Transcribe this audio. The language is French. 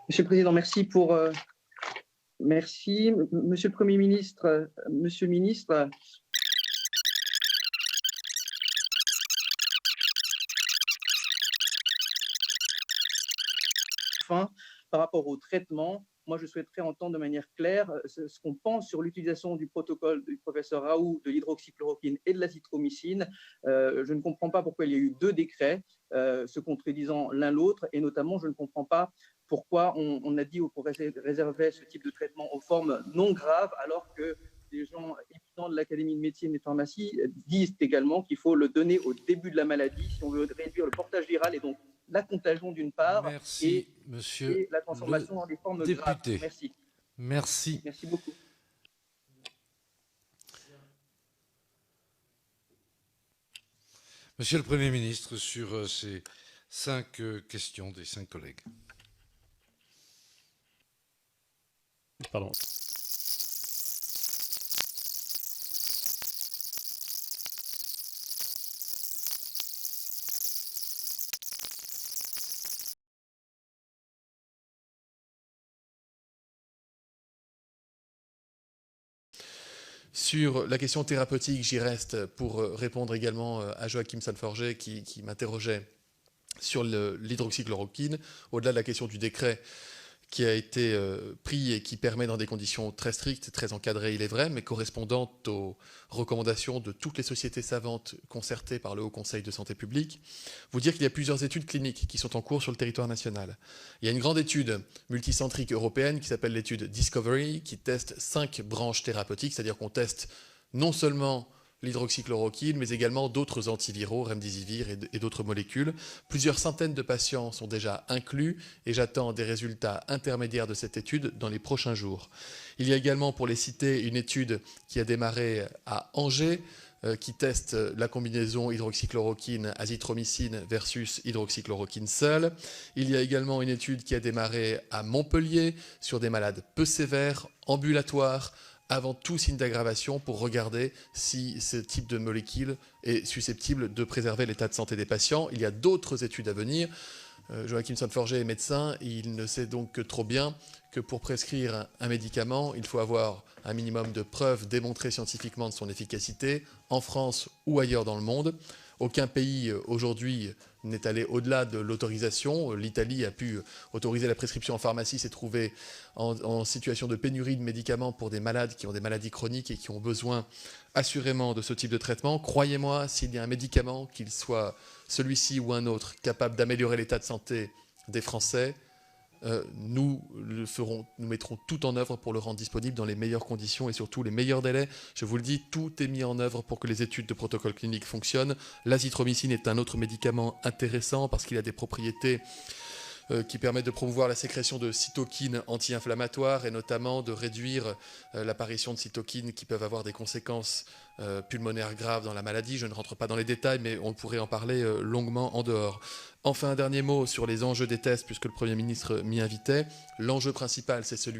Monsieur le Président, merci pour... merci. Monsieur le Premier ministre, Monsieur le Ministre, enfin, par rapport au traitement, moi je souhaiterais entendre de manière claire ce qu'on pense sur l'utilisation du protocole du professeur Raoult de l'hydroxychloroquine et de l'azithromycine. Je ne comprends pas pourquoi il y a eu deux décrets se contredisant l'un l'autre, et notamment je ne comprends pas pourquoi on a dit qu'on réservait ce type de traitement aux formes non graves, alors que des gens éminents de l'Académie de médecine et de pharmacie disent également qu'il faut le donner au début de la maladie si on veut réduire le portage viral et donc la contagion d'une part Merci, monsieur et la le transformation dans des formes graves. député. Merci. Merci. Merci beaucoup. Monsieur le Premier ministre, sur ces 5 questions des 5 collègues. Pardon. Sur la question thérapeutique, j'y reste pour répondre également à Joachim Sanforget qui m'interrogeait sur l'hydroxychloroquine, au-delà de la question du décret qui a été pris et qui permet dans des conditions très strictes, très encadrées, il est vrai, mais correspondant aux recommandations de toutes les sociétés savantes concertées par le Haut Conseil de santé publique, vous dire qu'il y a plusieurs études cliniques qui sont en cours sur le territoire national. Il y a une grande étude multicentrique européenne qui s'appelle l'étude Discovery, qui teste 5 branches thérapeutiques, c'est-à-dire qu'on teste non seulement l'hydroxychloroquine, mais également d'autres antiviraux, remdesivir et d'autres molécules. Plusieurs centaines de patients sont déjà inclus et j'attends des résultats intermédiaires de cette étude dans les prochains jours. Il y a également, pour les citer, une étude qui a démarré à Angers, qui teste la combinaison hydroxychloroquine-azithromycine versus hydroxychloroquine seule. Il y a également une étude qui a démarré à Montpellier sur des malades peu sévères, ambulatoires, avant tout signe d'aggravation, pour regarder si ce type de molécule est susceptible de préserver l'état de santé des patients. Il y a d'autres études à venir. Joachim Sanforget est médecin, il ne sait donc que trop bien que pour prescrire un médicament, il faut avoir un minimum de preuves démontrées scientifiquement de son efficacité, en France ou ailleurs dans le monde. Aucun pays aujourd'hui n'est allé au-delà de l'autorisation. L'Italie a pu autoriser la prescription en pharmacie, s'est trouvée en situation de pénurie de médicaments pour des malades qui ont des maladies chroniques et qui ont besoin assurément de ce type de traitement. Croyez-moi, s'il y a un médicament, qu'il soit celui-ci ou un autre, capable d'améliorer l'état de santé des Français, nous mettrons tout en œuvre pour le rendre disponible dans les meilleures conditions et surtout les meilleurs délais. Je vous le dis, tout est mis en œuvre pour que les études de protocole clinique fonctionnent. L'azithromycine est un autre médicament intéressant parce qu'il a des propriétés qui permettent de promouvoir la sécrétion de cytokines anti-inflammatoires et notamment de réduire l'apparition de cytokines qui peuvent avoir des conséquences pulmonaires graves dans la maladie. Je ne rentre pas dans les détails, mais on pourrait en parler longuement en dehors. Enfin, un dernier mot sur les enjeux des tests, puisque le Premier ministre m'y invitait. L'enjeu principal, c'est celui